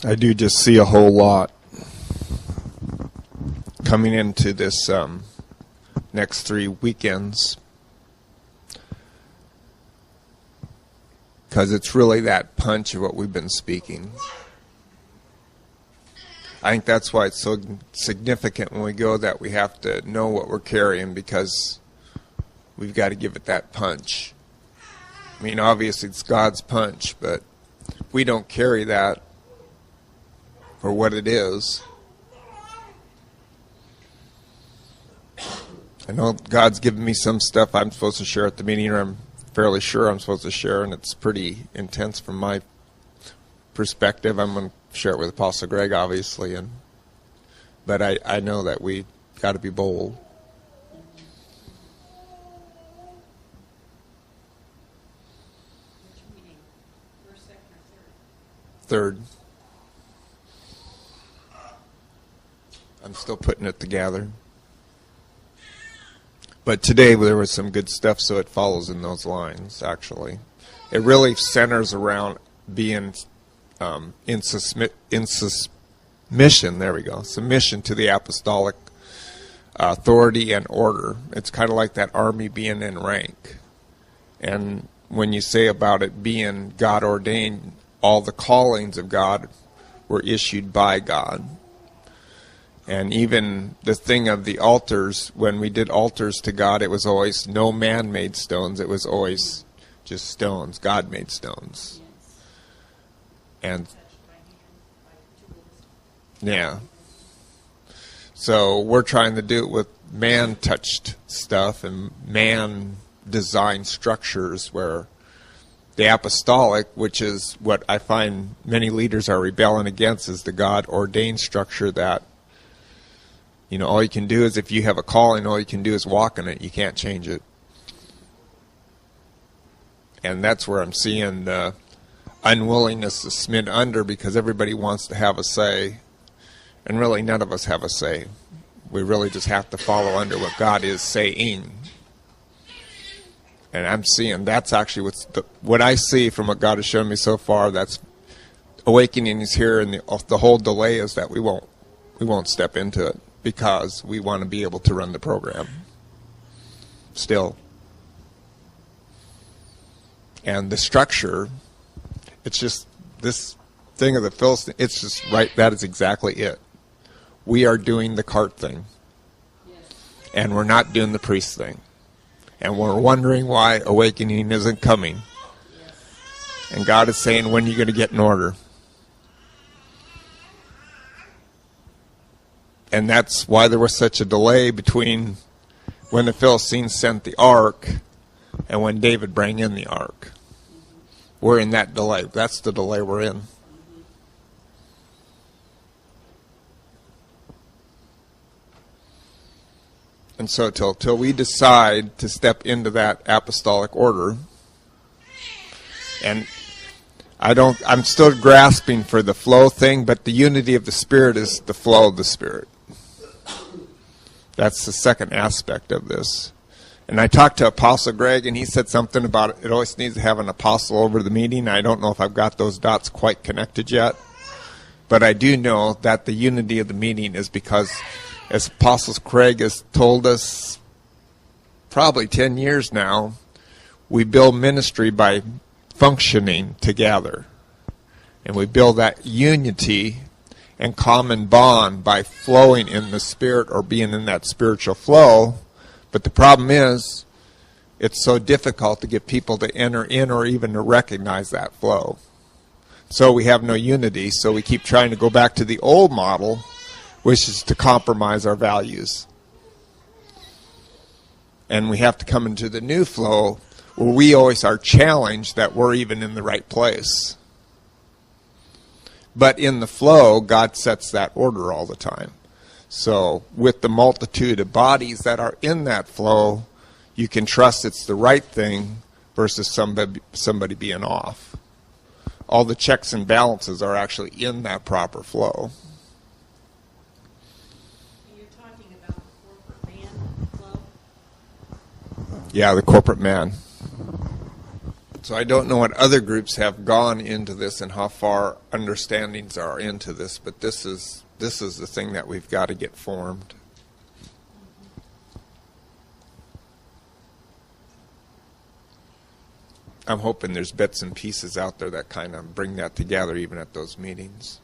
I do just see a whole lot coming into this next 3 weekends, because it's really that punch of what we've been speaking. I think that's why it's so significant when we go that we have to know what we're carrying, because we've got to give it that punch. I mean, obviously it's God's punch, but if we don't carry that for what it is. I know God's given me some stuff I'm supposed to share at the meeting, or I'm fairly sure I'm supposed to share, and it's pretty intense from my perspective. I'm going to share it with Apostle Greg, obviously, but I know that we got to be bold. Which meeting? First, second, or Third. I'm still putting it together. But today there was some good stuff, so it follows in those lines, actually. It really centers around being in submission, there we go, submission to the apostolic authority and order. It's kind of like that army being in rank. And when you say about it being God ordained, all the callings of God were issued by God. And even the thing of the altars, when we did altars to God, it was always no man-made stones. It was always just stones, God-made stones. And yeah. So we're trying to do it with man-touched stuff and man-designed structures, where the apostolic, which is what I find many leaders are rebelling against, is the God-ordained structure that, you know, all you can do is, if you have a calling, all you can do is walk in it. You can't change it. And that's where I'm seeing the unwillingness to submit under, because everybody wants to have a say, and really none of us have a say. We really just have to follow under what God is saying. And I'm seeing that's actually what I see from what God has shown me so far. That's awakening is here, and the whole delay is that we won't step into it, because we want to be able to run the program still. And the structure, it's just this thing of the Philistine, it's just right, that is exactly it. We are doing the cart thing. Yes. And we're not doing the priest thing. And we're wondering why awakening isn't coming. Yes. And God is saying, when are you going to get in order? And that's why there was such a delay between when the Philistines sent the ark and when David brought in the ark. We're in that delay. That's the delay we're in. And so till we decide to step into that apostolic order, and I'm still grasping for the flow thing, but the unity of the Spirit is the flow of the Spirit. That's the second aspect of this. And I talked to Apostle Greg, and he said something about it always needs to have an apostle over the meeting. I don't know if I've got those dots quite connected yet. But I do know that the unity of the meeting is because, as Apostle Craig has told us probably 10 years now, we build ministry by functioning together. And we build that unity and common bond by flowing in the Spirit, or being in that spiritual flow. But the problem is, it's so difficult to get people to enter in or even to recognize that flow. So we have no unity, so we keep trying to go back to the old model, which is to compromise our values. And we have to come into the new flow, where we always are challenged that we're even in the right place. But in the flow, God sets that order all the time. So with the multitude of bodies that are in that flow, you can trust it's the right thing versus somebody being off. All the checks and balances are actually in that proper flow. You're talking about the corporate man flow? Yeah, the corporate man. So I don't know what other groups have gone into this and how far understandings are into this, but this is the thing that we've got to get formed. I'm hoping there's bits and pieces out there that kind of bring that together even at those meetings.